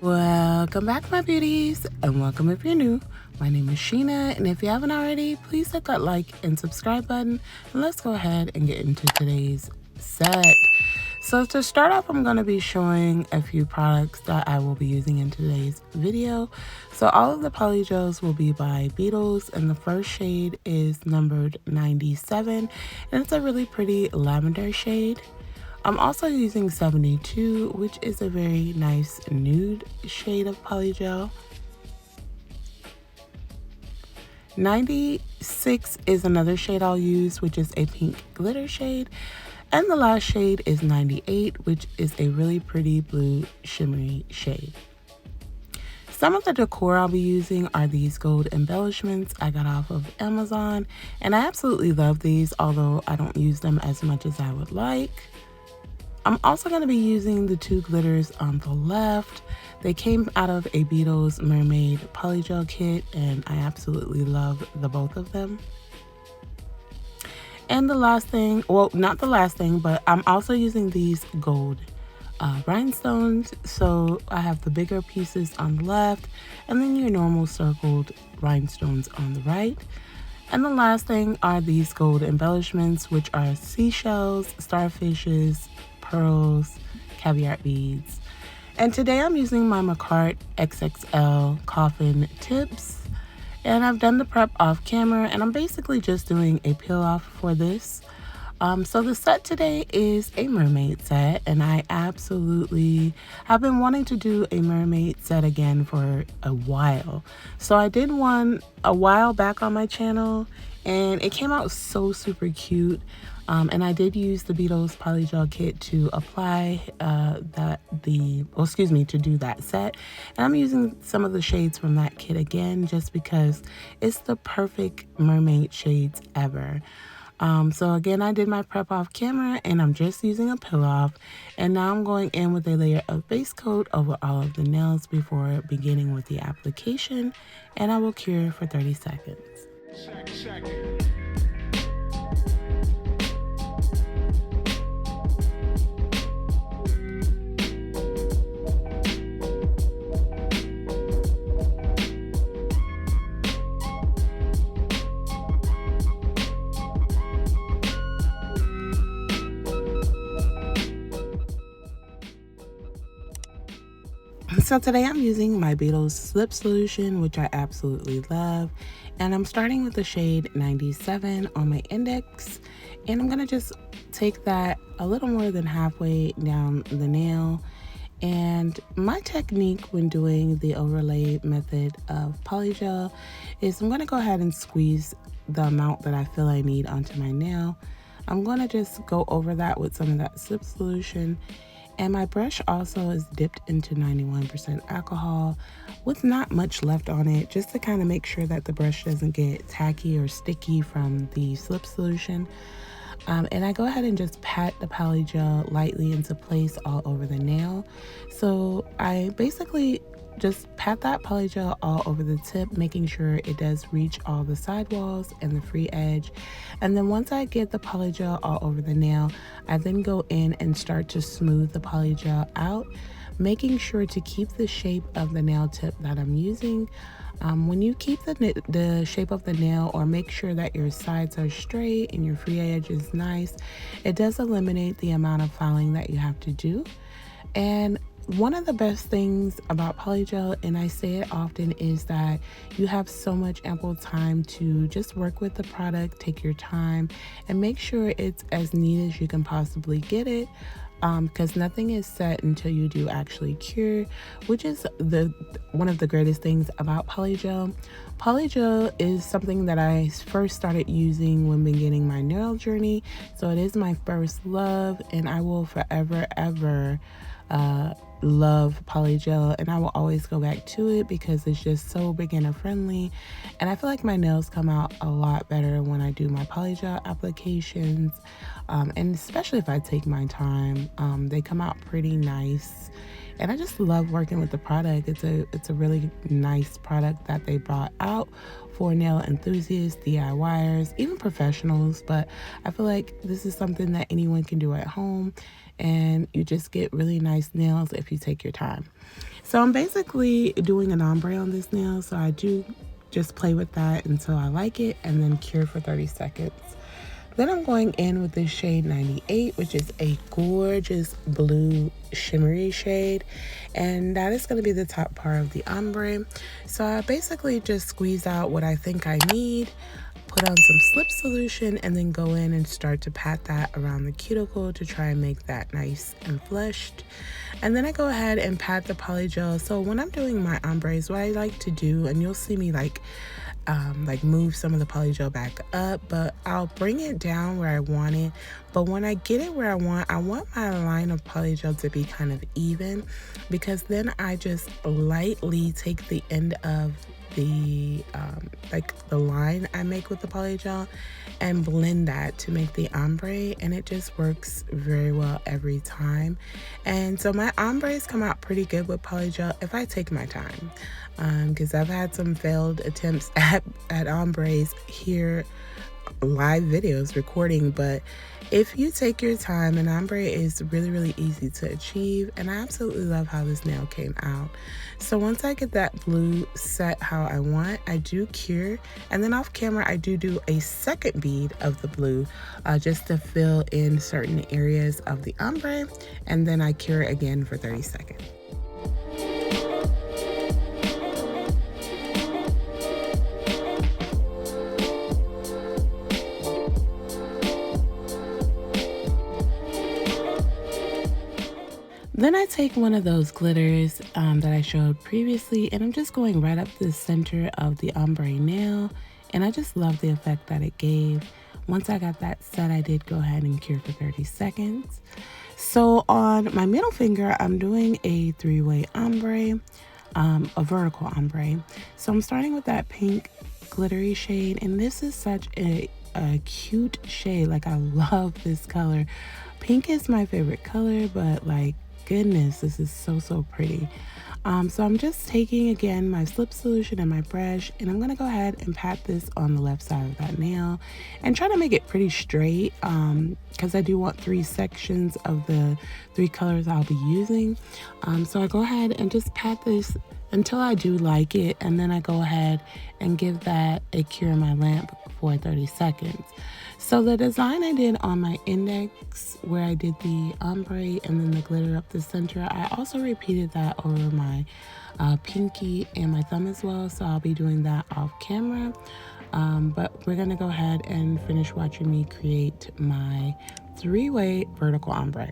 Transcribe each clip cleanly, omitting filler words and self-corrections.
Welcome back, my beauties, and welcome if you're new. My name is Sheena, and if you haven't already, please hit that like and subscribe button, and let's go ahead and get into today's set. So to start off, I'm going to be showing a few products that I will be using in today's video. So all of the polygels will be by Beetles, and the first shade is numbered 97, and it's a really pretty lavender shade. I'm also using 72, which is a very nice nude shade of polygel. 96 is another shade I'll use, which is a pink glitter shade. And the last shade is 98, which is a really pretty blue shimmery shade. Some of the decor I'll be using are these gold embellishments I got off of Amazon, and I absolutely love these, although I don't use them as much as I would like. I'm also going to be using the two glitters on the left. They came out of a Beetles Mermaid polygel kit, and I absolutely love the both of them. And the last thing, well, not the last thing, but I'm also using these gold rhinestones. So I have the bigger pieces on the left, and then your normal circled rhinestones on the right. And the last thing are these gold embellishments, which are seashells, starfishes, pearls, caviar beads. And today I'm using my Macart XXL coffin tips. And I've done the prep off camera, and I'm basically just doing a peel off for this. So the set today is a mermaid set, and I absolutely have been wanting to do a mermaid set again for a while. So I did one a while back on my channel, and it came out so super cute. And I did use the Beetles polygel kit to apply to do that set. And I'm using some of the shades from that kit again, just because it's the perfect mermaid shades ever. So again, I did my prep off camera, and I'm just using a peel off. And now I'm going in with a layer of base coat over all of the nails before beginning with the application. And I will cure for 30 seconds. Check. So today I'm using my Beetles slip solution, which I absolutely love, and I'm starting with the shade 97 on my index, and I'm going to just take that a little more than halfway down the nail. And my technique when doing the overlay method of polygel is I'm going to go ahead and squeeze the amount that I feel I need onto my nail. I'm going to just go over that with some of that slip solution. And my brush also is dipped into 91% alcohol with not much left on it, just to kind of make sure that the brush doesn't get tacky or sticky from the slip solution. And I go ahead and just pat the polygel lightly into place all over the nail. So I basically just pat that polygel all over the tip, making sure it does reach all the sidewalls and the free edge. And then once I get the polygel all over the nail, I then go in and start to smooth the polygel out, making sure to keep the shape of the nail tip that I'm using. When you keep the shape of the nail, or make sure that your sides are straight and your free edge is nice, it does eliminate the amount of filing that you have to do. And one of the best things about polygel, and I say it often, is that you have so much ample time to just work with the product, take your time, and make sure it's as neat as you can possibly get it. Because nothing is set until you do actually cure, which is one of the greatest things about polygel. Polygel is something that I first started using when beginning my nail journey, so it is my first love, and I will forever ever love polygel, and I will always go back to it because it's just so beginner friendly, and I feel like my nails come out a lot better when I do my polygel applications, and especially if I take my time, they come out pretty nice and I just love working with the product. It's a really nice product that they brought out for nail enthusiasts, DIYers, even professionals. But I feel like this is something that anyone can do at home, and you just get really nice nails if you take your time. So I'm basically doing an ombre on this nail, so I do just play with that until I like it and then cure for 30 seconds. Then I'm going in with this shade 98, which is a gorgeous blue shimmery shade, and that is going to be the top part of the ombre. So I basically just squeeze out what I think I need, put on some slip solution, and then go in and start to pat that around the cuticle to try and make that nice and flushed. And then I go ahead and pat the polygel. So when I'm doing my ombres, what I like to do, and you'll see me like move some of the polygel back up, but I'll bring it down where I want it. But when I get it where I want my line of polygel to be kind of even, because then I just lightly take the end of the the line I make with the polygel and blend that to make the ombre, and it just works very well every time. And so my ombres come out pretty good with polygel if I take my time, because I've had some failed attempts at ombres here, live videos recording. But if you take your time, an ombre is really easy to achieve, and I absolutely love how this nail came out. So once I get that blue set how I want, I do cure, and then off camera I do a second bead of the blue just to fill in certain areas of the ombre, and then I cure again for 30 seconds. Then I take one of those glitters that I showed previously, and I'm just going right up the center of the ombre nail, and I just love the effect that it gave. Once I got that set, I did go ahead and cure for 30 seconds. So on my middle finger, I'm doing a three-way ombre, a vertical ombre. So I'm starting with that pink glittery shade, and this is such a cute shade. Like, I love this color. Pink is my favorite color, but like, goodness, this is so pretty. So I'm just taking again my slip solution and my brush, and I'm gonna go ahead and pat this on the left side of that nail and try to make it pretty straight, because I do want 3 sections of the 3 colors I'll be using. So I go ahead and just pat this until I do like it, and then I go ahead and give that a cure in my lamp for 30 seconds. So the design I did on my index, where I did the ombre and then the glitter up the center, I also repeated that over my pinky and my thumb as well. So I'll be doing that off camera. But we're gonna go ahead and finish watching me create my 3-way vertical ombre.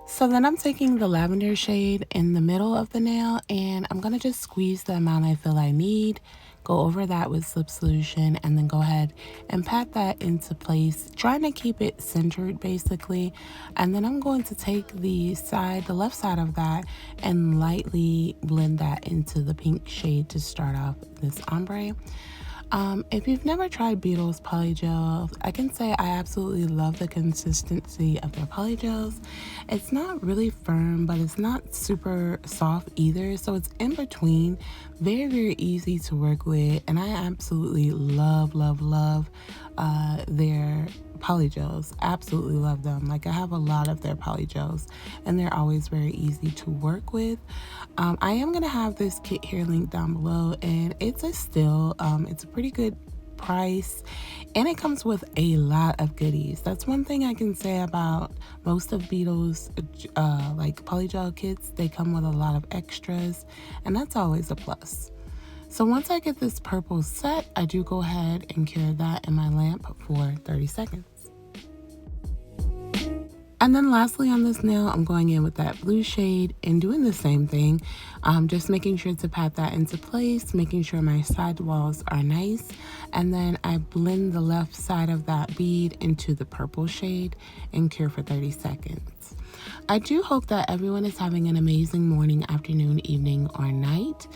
So then I'm taking the lavender shade in the middle of the nail, and I'm gonna just squeeze the amount I feel I need, go over that with slip solution, and then go ahead and pat that into place, trying to keep it centered basically. And then I'm going to take the left side of that, and lightly blend that into the pink shade to start off this ombre. If you've never tried Beetles polygels, I can say I absolutely love the consistency of their polygels. It's not really firm, but it's not super soft either, so it's in between. Very easy to work with, and I absolutely love their polygels. Absolutely love them. Like, I have a lot of their polygels, and they're always very easy to work with. I am gonna have this kit here linked down below, and it's a steal. It's a pretty good price, and it comes with a lot of goodies. That's one thing I can say about most of Beetles like polygel kits. They come with a lot of extras, and that's always a plus. So once I get this purple set, I do go ahead and cure that in my lamp for 30 seconds. And then lastly on this nail, I'm going in with that blue shade and doing the same thing. Just making sure to pat that into place, making sure my side walls are nice. And then I blend the left side of that bead into the purple shade and cure for 30 seconds. I do hope that everyone is having an amazing morning, afternoon, evening, or night.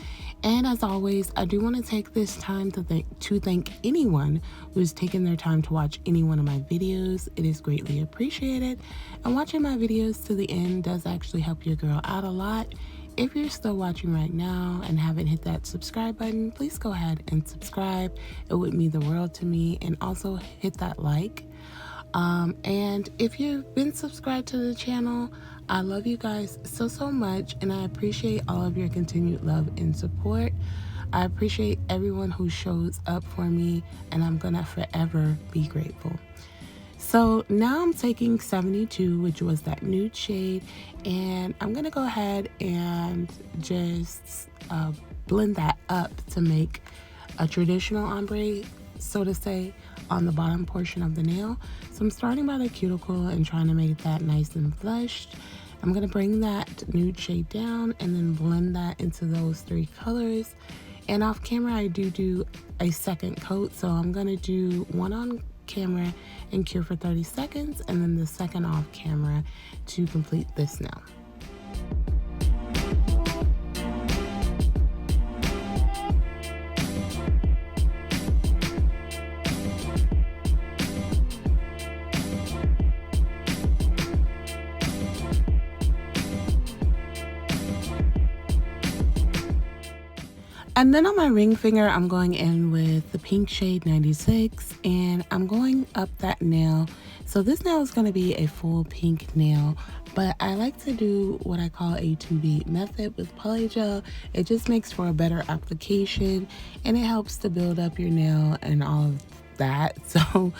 And as always, I do want to take this time to thank anyone who's taken their time to watch any one of my videos. It is greatly appreciated. And watching my videos to the end does actually help your girl out a lot. If you're still watching right now and haven't hit that subscribe button, please go ahead and subscribe. It would mean the world to me. And also hit that like. And if you've been subscribed to the channel, I love you guys so much, and I appreciate all of your continued love and support. I appreciate everyone who shows up for me, and I'm gonna forever be grateful. So now I'm taking 72, which was that nude shade, and I'm gonna go ahead and just blend that up to make a traditional ombre, so to say, on the bottom portion of the nail. So I'm starting by the cuticle and trying to make that nice and fleshed. I'm going to bring that nude shade down and then blend that into those three colors. And off camera I do a second coat, so I'm going to do one on camera and cure for 30 seconds, and then the second off camera to complete this nail. And then on my ring finger, I'm going in with the pink shade 96, and I'm going up that nail. So this nail is going to be a full pink nail, but I like to do what I call a 2-beat method with Polygel. It just makes for a better application, and it helps to build up your nail and all of that. So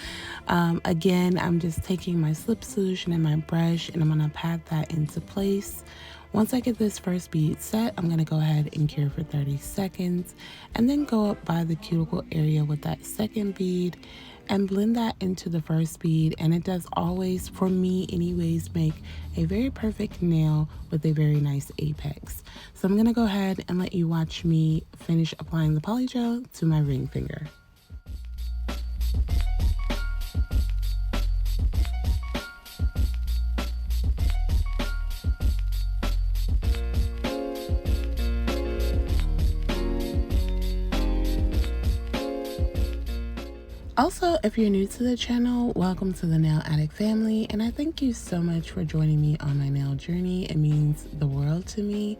again, I'm just taking my slip solution and my brush, and I'm going to pat that into place. Once I get this first bead set, I'm going to go ahead and cure for 30 seconds and then go up by the cuticle area with that second bead and blend that into the first bead. And it does always, for me anyways, make a very perfect nail with a very nice apex. So I'm going to go ahead and let you watch me finish applying the Polygel to my ring finger. Also, if you're new to the channel, welcome to the Nail Addict family, and I thank you so much for joining me on my nail journey. It means the world to me.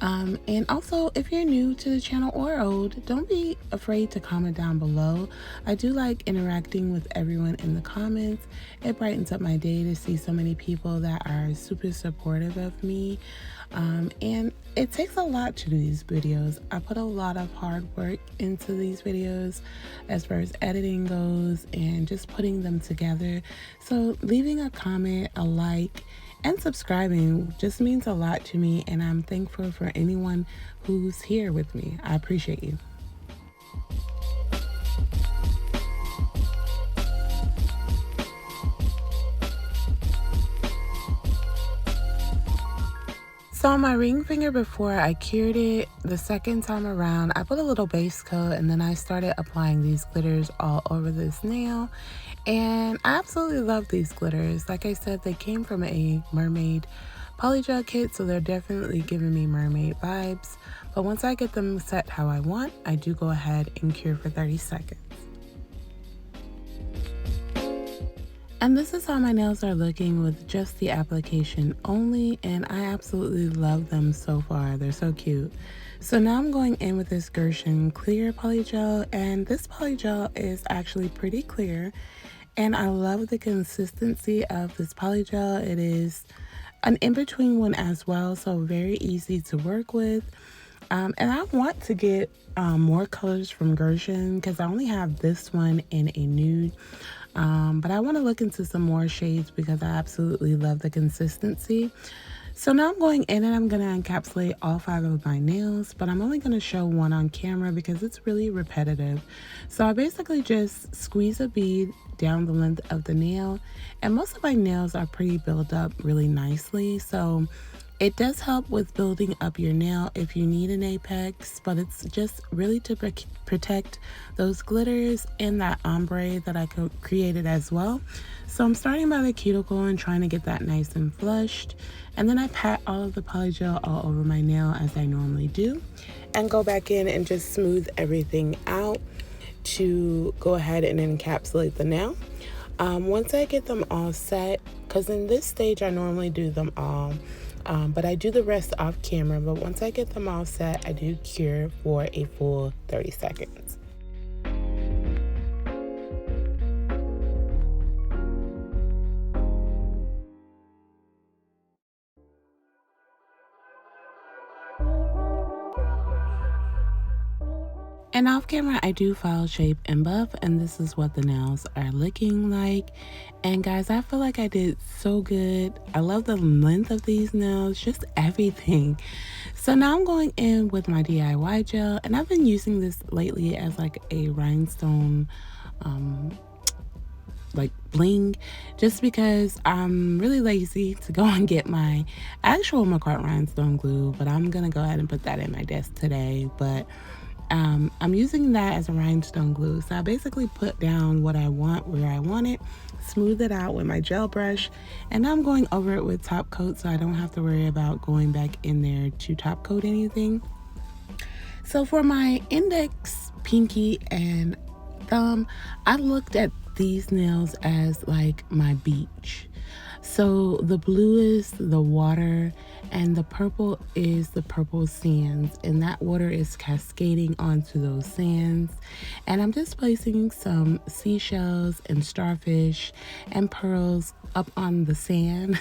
And also, if you're new to the channel or old, don't be afraid to comment down below. I do like interacting with everyone in the comments. It brightens up my day to see so many people that are super supportive of me. And it takes a lot to do these videos. I put a lot of hard work into these videos as far as editing goes and just putting them together. So leaving a comment, a like, and subscribing just means a lot to me, and I'm thankful for anyone who's here with me. I appreciate you. So on my ring finger, before I cured it the second time around, I put a little base coat and then I started applying these glitters all over this nail. And I absolutely love these glitters. Like I said, they came from a Mermaid Polygel kit, so they're definitely giving me Mermaid vibes. But once I get them set how I want, I do go ahead and cure for 30 seconds. And this is how my nails are looking with just the application only, and I absolutely love them so far. They're so cute. So now I'm going in with this Gershon clear polygel, and this polygel is actually pretty clear, and I love the consistency of this polygel. It is an in-between one as well, so very easy to work with. And I want to get more colors from Gershon because I only have this one in a nude. But I want to look into some more shades because I absolutely love the consistency. So now I'm going in and I'm going to encapsulate all 5 of my nails, but I'm only going to show one on camera because it's really repetitive. So I basically just squeeze a bead down the length of the nail, and most of my nails are pretty built up really nicely. So it does help with building up your nail if you need an apex, but it's just really to protect those glitters and that ombre that I created as well. So I'm starting by the cuticle and trying to get that nice and flushed. And then I pat all of the polygel all over my nail as I normally do, and go back in and just smooth everything out to go ahead and encapsulate the nail. Once I get them all set, because in this stage I normally do them all, but I do the rest off camera. But once I get them all set, I do cure for a full 30 seconds. And off camera, I do file shape and buff, and this is what the nails are looking like. And guys, I feel like I did so good. I love the length of these nails, just everything. So now I'm going in with my DIY gel, and I've been using this lately as like a rhinestone like bling, just because I'm really lazy to go and get my actual McCart rhinestone glue, but I'm gonna go ahead and put that in my desk today. But I'm using that as a rhinestone glue. So I basically put down what I want where I want it, smooth it out with my gel brush, and now I'm going over it with top coat so I don't have to worry about going back in there to top coat anything. So for my index, pinky, and thumb, I looked at these nails as like my beach. So the blue is the water, and the purple is the purple sands, and that water is cascading onto those sands. And I'm just placing some seashells and starfish and pearls up on the sand.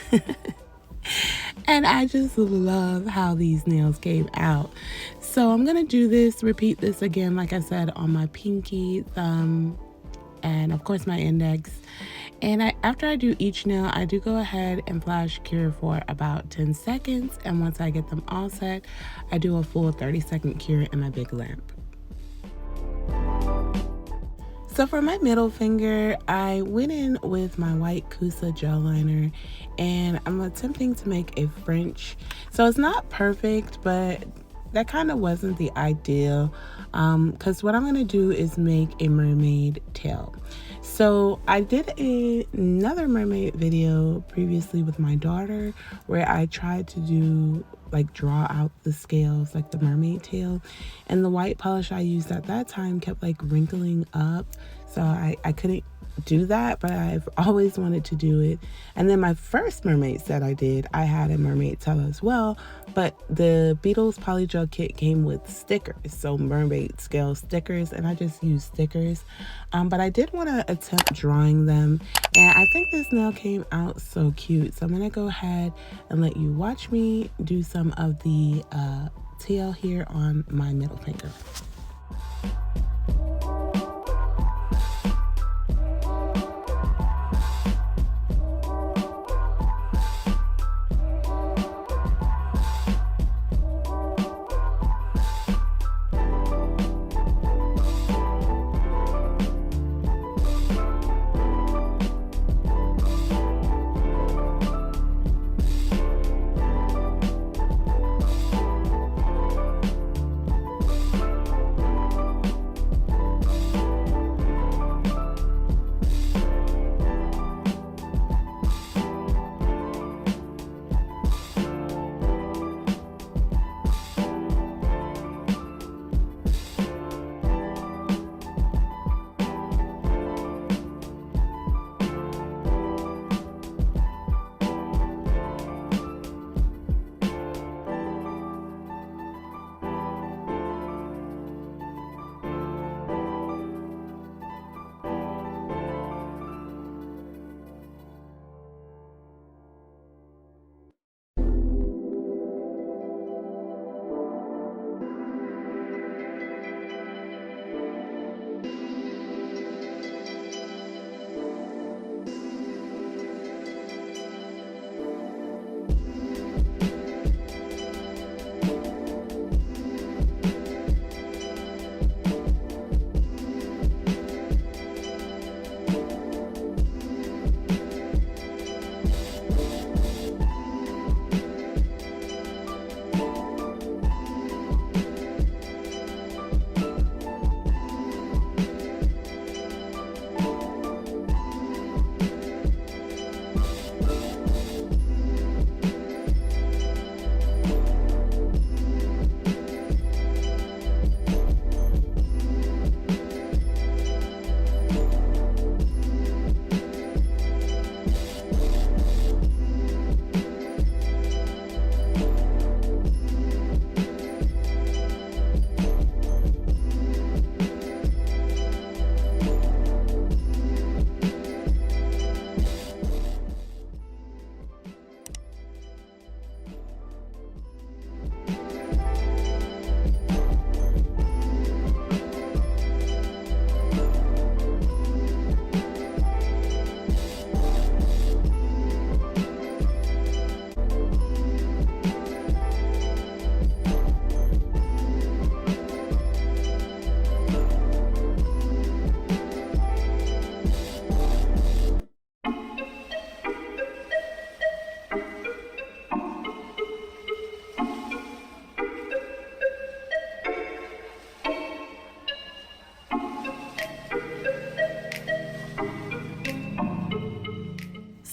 And I just love how these nails came out. So I'm gonna do this, repeat this again, like I said, on my pinky, thumb, and of course my index. And after I do each nail, I do go ahead and flash cure for about 10 seconds. And once I get them all set, I do a full 30-second cure in my big lamp. So for my middle finger, I went in with my white Kusa gel liner, and I'm attempting to make a French. So it's not perfect, but that kind of wasn't the ideal, because what I'm going to do is make a mermaid tail. So I did another mermaid video previously with my daughter where I tried to do like draw out the scales like the mermaid tail, and the white polish I used at that time kept like wrinkling up, so I couldn't do that, but I've always wanted to do it. And then my first mermaid set I did, I had a mermaid tail as well, but the Beetles Polygel kit came with stickers, so mermaid scale stickers, and I just used stickers. But I did want to attempt drawing them, and I think this nail came out so cute. So I'm gonna go ahead and let you watch me do some of the tail here on my middle finger.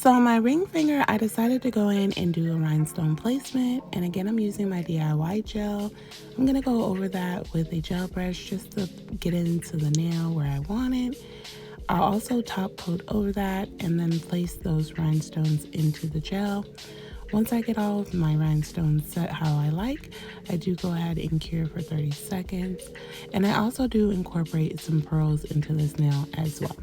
So on my ring finger, I decided to go in and do a rhinestone placement. And again, I'm using my DIY gel. I'm going to go over that with a gel brush just to get into the nail where I want it. I'll also top coat over that and then place those rhinestones into the gel. Once I get all of my rhinestones set how I like, I do go ahead and cure for 30 seconds. And I also do incorporate some pearls into this nail as well.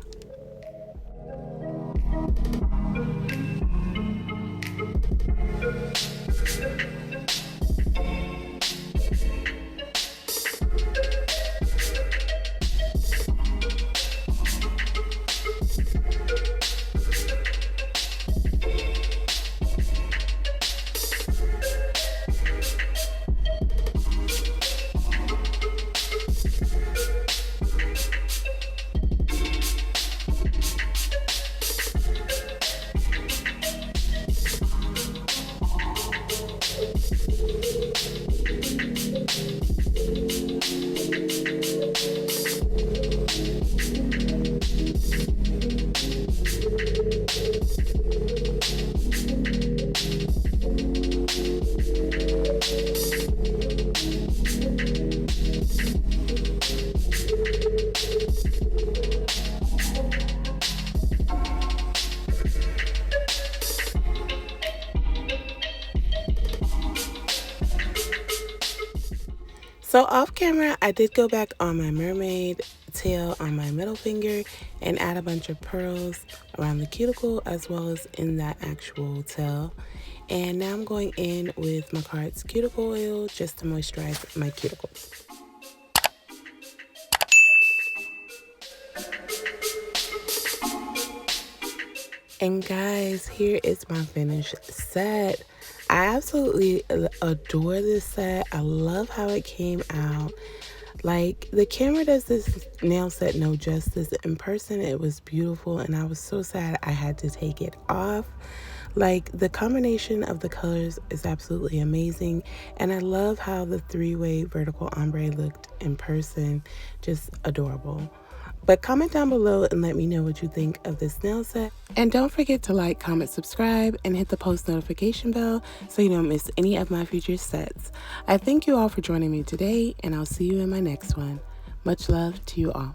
So off camera, I did go back on my mermaid tail on my middle finger and add a bunch of pearls around the cuticle as well as in that actual tail. And now I'm going in with my Cart's cuticle oil just to moisturize my cuticles. And guys, here is my finished set. I absolutely adore this set. I love how it came out. Like, the camera does this nail set no justice. In person, it was beautiful, and I was so sad I had to take it off. Like, the combination of the colors is absolutely amazing, and I love how the three-way vertical ombre looked in person. Just adorable. But comment down below and let me know what you think of this nail set. And don't forget to like, comment, subscribe, and hit the post notification bell so you don't miss any of my future sets. I thank you all for joining me today, and I'll see you in my next one. Much love to you all.